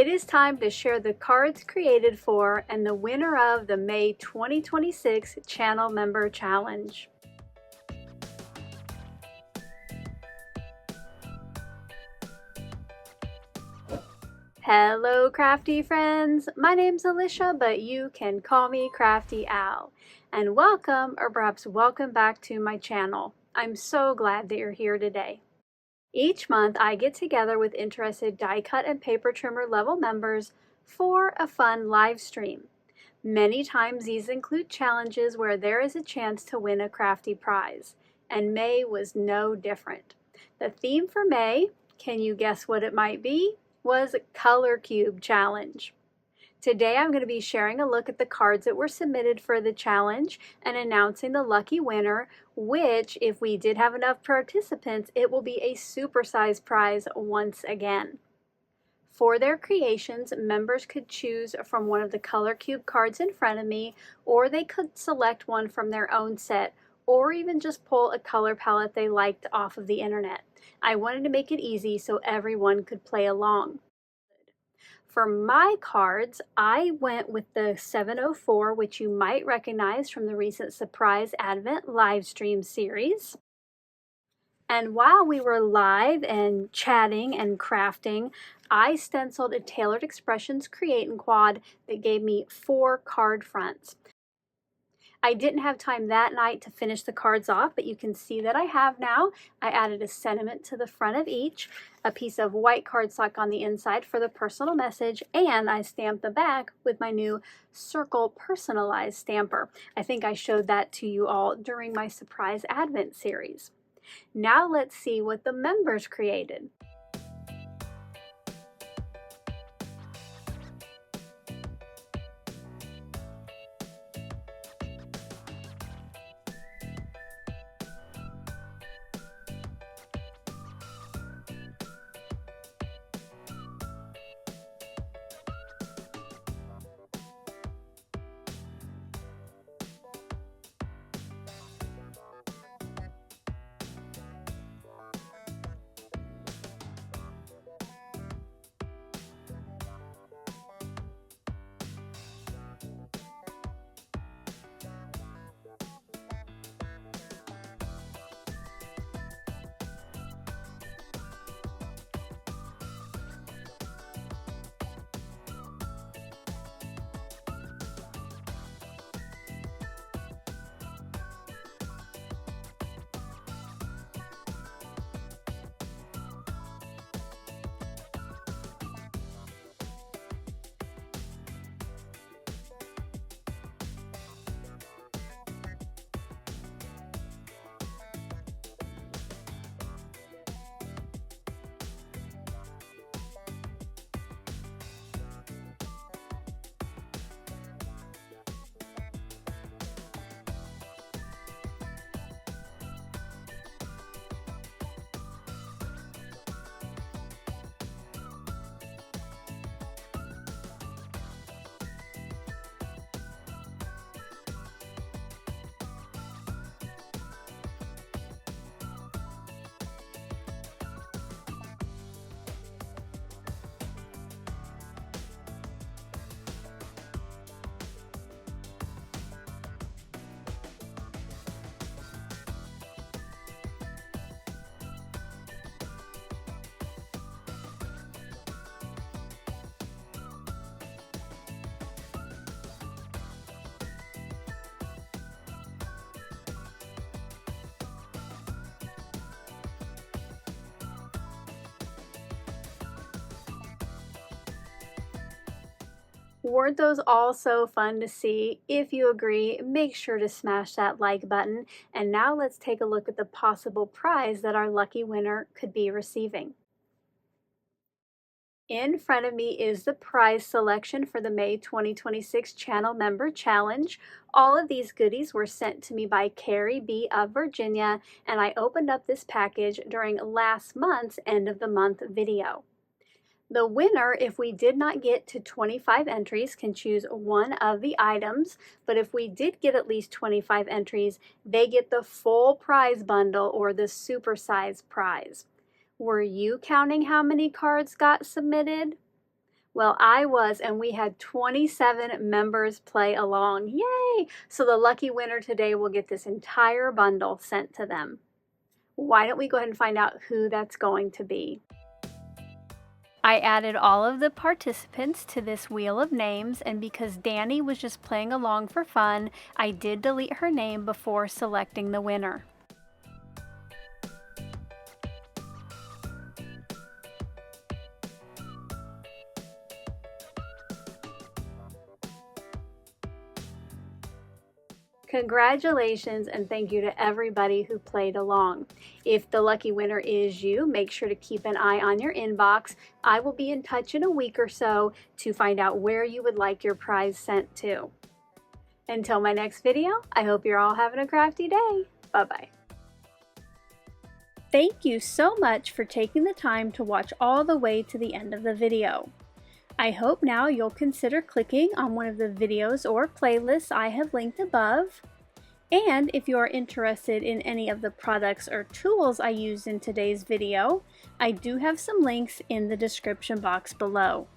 It is time to share the cards created for and the winner of the May 2026 Channel Member Challenge. Hello crafty friends, my name's Alicia, but you can call me Crafty Al. And welcome, or perhaps welcome back to my channel. I'm so glad that you're here today. Each month I get together with interested die cut and paper trimmer level members for a fun live stream. Many times these include challenges where there is a chance to win a crafty prize, and May was no different. The theme for May, can you guess what it might be, was Color Cube Challenge. Today I'm going to be sharing a look at the cards that were submitted for the challenge and announcing the lucky winner, which, if we did have enough participants, it will be a supersized prize once again. For their creations, members could choose from one of the Color Cube cards in front of me, or they could select one from their own set, or even just pull a color palette they liked off of the internet. I wanted to make it easy so everyone could play along. For my cards, I went with the 704, which you might recognize from the recent Surprise Advent live stream series. And while we were live and chatting and crafting, I stenciled a Tailored Expressions Create Quad that gave me 4 card fronts. I didn't have time that night to finish the cards off, but you can see that I have now. I added a sentiment to the front of each, a piece of white cardstock on the inside for the personal message, and I stamped the back with my new Circle Personalized Stamper. I think I showed that to you all during my Surprise Advent series. Now let's see what the members created. Weren't those all so fun to see? If you agree, make sure to smash that like button. And now let's take a look at the possible prize that our lucky winner could be receiving. In front of me is the prize selection for the May 2026 Channel Member Challenge. All of these goodies were sent to me by Carrie B. of Virginia, and I opened up this package during last month's end of the month video. The winner, if we did not get to 25 entries, can choose one of the items, but if we did get at least 25 entries, they get the full prize bundle or the supersize prize. Were you counting how many cards got submitted? Well, I was, and we had 27 members play along. Yay! So the lucky winner today will get this entire bundle sent to them. Why don't we go ahead and find out who that's going to be? I added all of the participants to this wheel of names, and because Danny was just playing along for fun, I did delete her name before selecting the winner. Congratulations and thank you to everybody who played along. If the lucky winner is you, make sure to keep an eye on your inbox. I will be in touch in a week or so to find out where you would like your prize sent to. Until my next video, I hope you're all having a crafty day. Bye-bye. Thank you so much for taking the time to watch all the way to the end of the video. I hope now you'll consider clicking on one of the videos or playlists I have linked above. And if you are interested in any of the products or tools I used in today's video, I do have some links in the description box below.